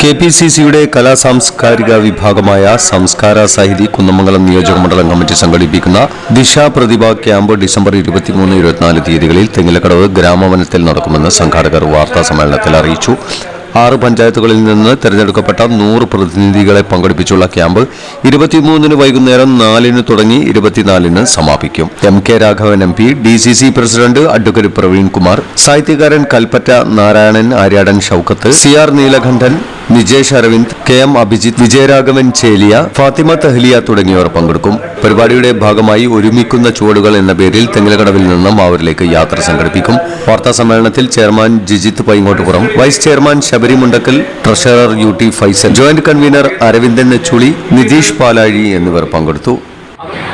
KPCCയുടെ കലാസാംസ്കാരിക വിഭാഗമായ സംസ്കാര സാഹിതി കുന്നമംഗലം നിയോജക മണ്ഡലം കമ്മിറ്റി സംഘടിപ്പിക്കുന്ന ദിശ പ്രതിഭ ക്യാമ്പ് ഡിസംബർ 23-24 തീയതികളിൽ തെങ്ങിലക്കടവ് ഗ്രാമവനത്തിൽ നടക്കുമെന്ന് സംഘാടകർ വാർത്താസമ്മേളനത്തിൽ അറിയിച്ചു. 6 പഞ്ചായത്തുകളിൽ നിന്ന് തെരഞ്ഞെടുക്കപ്പെട്ട 100 പ്രതിനിധികളെ പങ്കെടുപ്പിച്ചുള്ള ക്യാമ്പ് 23-ന് വൈകുന്നേരം 4-ന് തുടങ്ങി 24-ന് സമാപിക്കും. MK Raghavan MP, DCC president advocate Praveen Kumar, സാഹിത്യകാരൻ കൽപ്പറ്റ നാരായണൻ, ആര്യാടൻ ഷൌക്കത്ത്, CR നീലകണ്ഠൻ, നിജേഷ് അരവിന്ദ്, KM അഭിജിത്ത്, വിജയരാഘവൻ ചേലിയ, ഫാത്തിമ തഹ്ലിയ തുടങ്ങിയവർ പങ്കെടുക്കും. പരിപാടിയുടെ ഭാഗമായി ഒരുമിക്കുന്ന ചുവടുകൾ എന്ന പേരിൽ തെങ്ങിലക്കടവിൽ നിന്ന് മാവൂരിലേക്ക് യാത്ര സംഘടിപ്പിക്കും. വാർത്താ സമ്മേളനത്തിൽ chairman Jijith Paingottupuram, vice chairman Sabari Mundakkal, treasurer UT Faisal, joint convener Aravindan Chuli, Nitheesh Palazhi എന്നിവർ പങ്കെടുത്തു.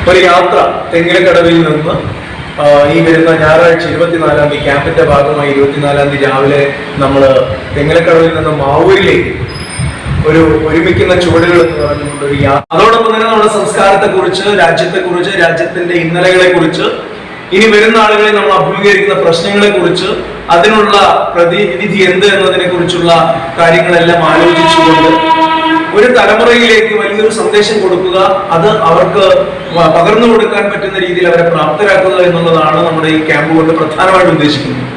ഒരു യാത്ര തെങ്ങിലക്കടവിൽ നിന്ന് ഈ വരുന്ന ഞായറാഴ്ച 24-ാം തീയതി ക്യാമ്പിന്റെ ഭാഗമായി 24-ാം തീയതി രാവിലെ നമ്മൾ തെങ്ങിലക്കടവിൽ നിന്ന് മാവൂരിലേക്ക് ഒരു ഒരുമിക്കുന്ന ചുവടുകൾ എന്ന് പറഞ്ഞുകൊണ്ട് ഒരു യാത്ര. അതോടൊപ്പം തന്നെ നമ്മുടെ സംസ്കാരത്തെക്കുറിച്ച്, രാജ്യത്തെക്കുറിച്ച്, രാജ്യത്തിന്റെ ഇന്നലകളെ കുറിച്ച്, ഇനി വരുന്ന ആളുകളെ നമ്മൾ അഭിമുഖീകരിക്കുന്ന പ്രശ്നങ്ങളെ കുറിച്ച്, അതിനുള്ള പ്രതിവിധി എന്ത് എന്നതിനെ കുറിച്ചുള്ള കാര്യങ്ങളെല്ലാം ആലോചിച്ചുകൊണ്ട് ഒരു തലമുറയിലേക്ക് വലിയൊരു സന്ദേശം കൊടുക്കുക, അത് അവർക്ക് പകർന്നു കൊടുക്കാൻ പറ്റുന്ന രീതിയിൽ അവരെ പ്രാപ്തരാക്കുക എന്നുള്ളതാണ് നമ്മുടെ ഈ ക്യാമ്പ് കൊണ്ട് പ്രധാനമായിട്ട് ഉദ്ദേശിക്കുന്നത്.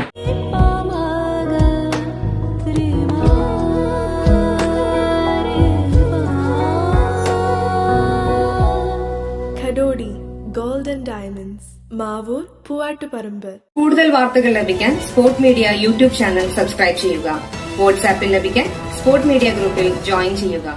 Golden diamonds, Mavoor, Poovattuparamba. കൂടുതൽ വാർത്തകൾ ലഭിക്കാൻ sport media YouTube channel subscribe ചെയ്യുക. വാട്സാപ്പിൽ ലഭിക്കാൻ സ്പോർട് മീഡിയ ഗ്രൂപ്പിൽ ജോയിൻ ചെയ്യുക.